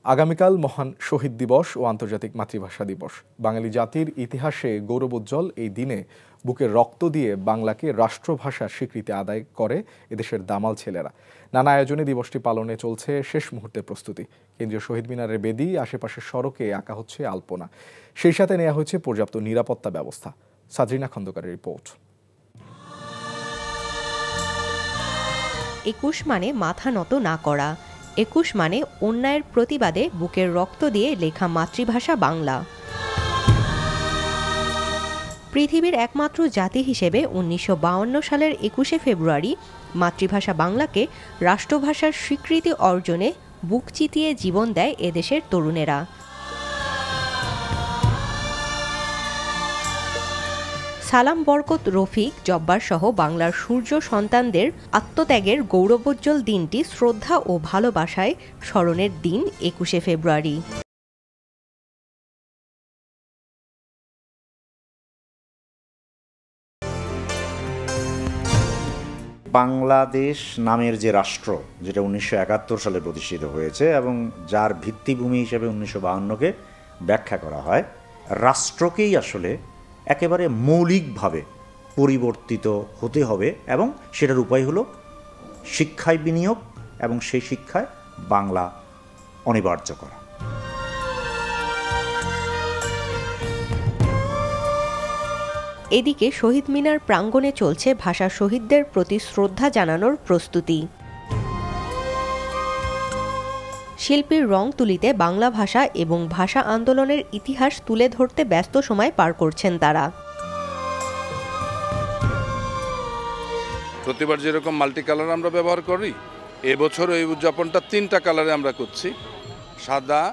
আগামীকাল মহান শহীদ দিবস ও আন্তর্জাতিক মাতৃভাষা দিবস। বাঙালি জাতির ইতিহাসে গৌরবোজ্জ্বল এই দিনে বুকের রক্ত দিয়ে বাংলাকে রাষ্ট্রভাষার স্বীকৃতি আদায় করে এদেশের দামাল ছেলেরা। নানা আয়োজনে দিবসটি পালনে চলছে শেষ মুহূর্তের প্রস্তুতি। কেন্দ্রীয় শহীদ মিনারের বেদি, আশেপাশের সড়কে আঁকা হচ্ছে আলপনা। সেই সাথে নেওয়া হয়েছে পর্যাপ্ত নিরাপত্তা ব্যবস্থা। সাদরিনা খন্দকারের রিপোর্ট। ২১ মানে মাথা নত না করা, ২১ মানে অন্যায়ের প্রতিবাদে বুকের রক্ত দিয়ে লেখা মাতৃভাষা বাংলা। পৃথিবীর একমাত্র জাতি হিসেবে ১৯৫২ সালের ২১শে ফেব্রুয়ারি মাতৃভাষা বাংলাকে রাষ্ট্রভাষার স্বীকৃতি অর্জনে বুক চিতিয়ে জীবন দেয় এদেশের তরুণেরা। সালাম, বরকত, রফিক, জব্বার সহ বাংলার সূর্য সন্তানদের আত্মত্যাগের গৌরবোজ্জ্বল দিনটি শ্রদ্ধা ও ভালোবাসায় স্মরণের দিন ২১শে ফেব্রুয়ারি। বাংলাদেশ নামের যে রাষ্ট্র, যেটা ১৯৭১ সালে প্রতিষ্ঠিত হয়েছে এবং যার ভিত্তিভূমি হিসেবে ১৯৫২কে ব্যাখ্যা করা হয়, রাষ্ট্রকেই আসলে একেবারে মৌলিকভাবে পরিবর্তিত হতে হবে এবং সেটার উপায় হলো শিক্ষায় বিনিয়োগ এবং সেই শিক্ষায় বাংলা অনিবার্য করা। এদিকে শহীদ মিনার প্রাঙ্গণে চলছে ভাষা শহীদদের প্রতি শ্রদ্ধা জানানোর প্রস্তুতি। শিল্পীর রং তুলিতে বাংলা ভাষা এবং ভাষা আন্দোলনের ইতিহাস তুলে ধরতে ব্যস্ত সময় পার করছেন তারা। প্রতিবার যেরকম মাল্টি কালার আমরা ব্যবহার করি, এবছর এই উদযাপনটা ৩টা কালারে আমরা করছি, সাদা,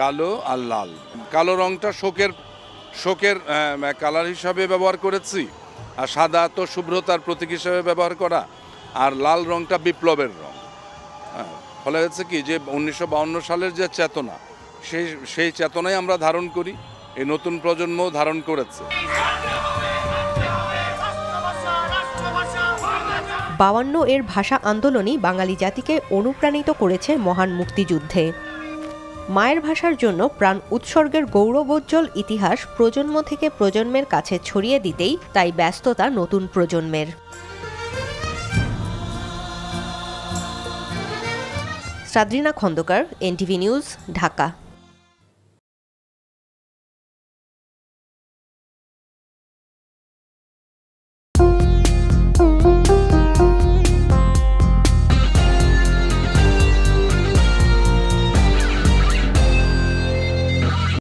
কালো আর লাল। কালো রংটা শোকের কালার হিসাবে ব্যবহার করেছি, আর সাদা তো শুভ্রতার প্রতীক হিসাবে ব্যবহার করা, আর লাল রংটা বিপ্লবের রং। ফলে হচ্ছে কি যে ১৯৫২ সালের যে চেতনা, সেই চেতনাই আমরা ধারণ করি, এই নতুন প্রজন্ম ধারণ করেছে। ৫২ এর ভাষা আন্দোলনই বাঙালি জাতিকে অনুপ্রাণিত করেছে মহান মুক্তিযুদ্ধে। মায়ের ভাষার জন্য প্রাণ উৎসর্গের গৌরবোজ্জ্বল ইতিহাস প্রজন্ম থেকে প্রজন্মের কাছে ছড়িয়ে দিতেই তাই ব্যস্ততা নতুন প্রজন্মের। সাদরিনা খন্দকার, এনটিভি নিউজ, ঢাকা।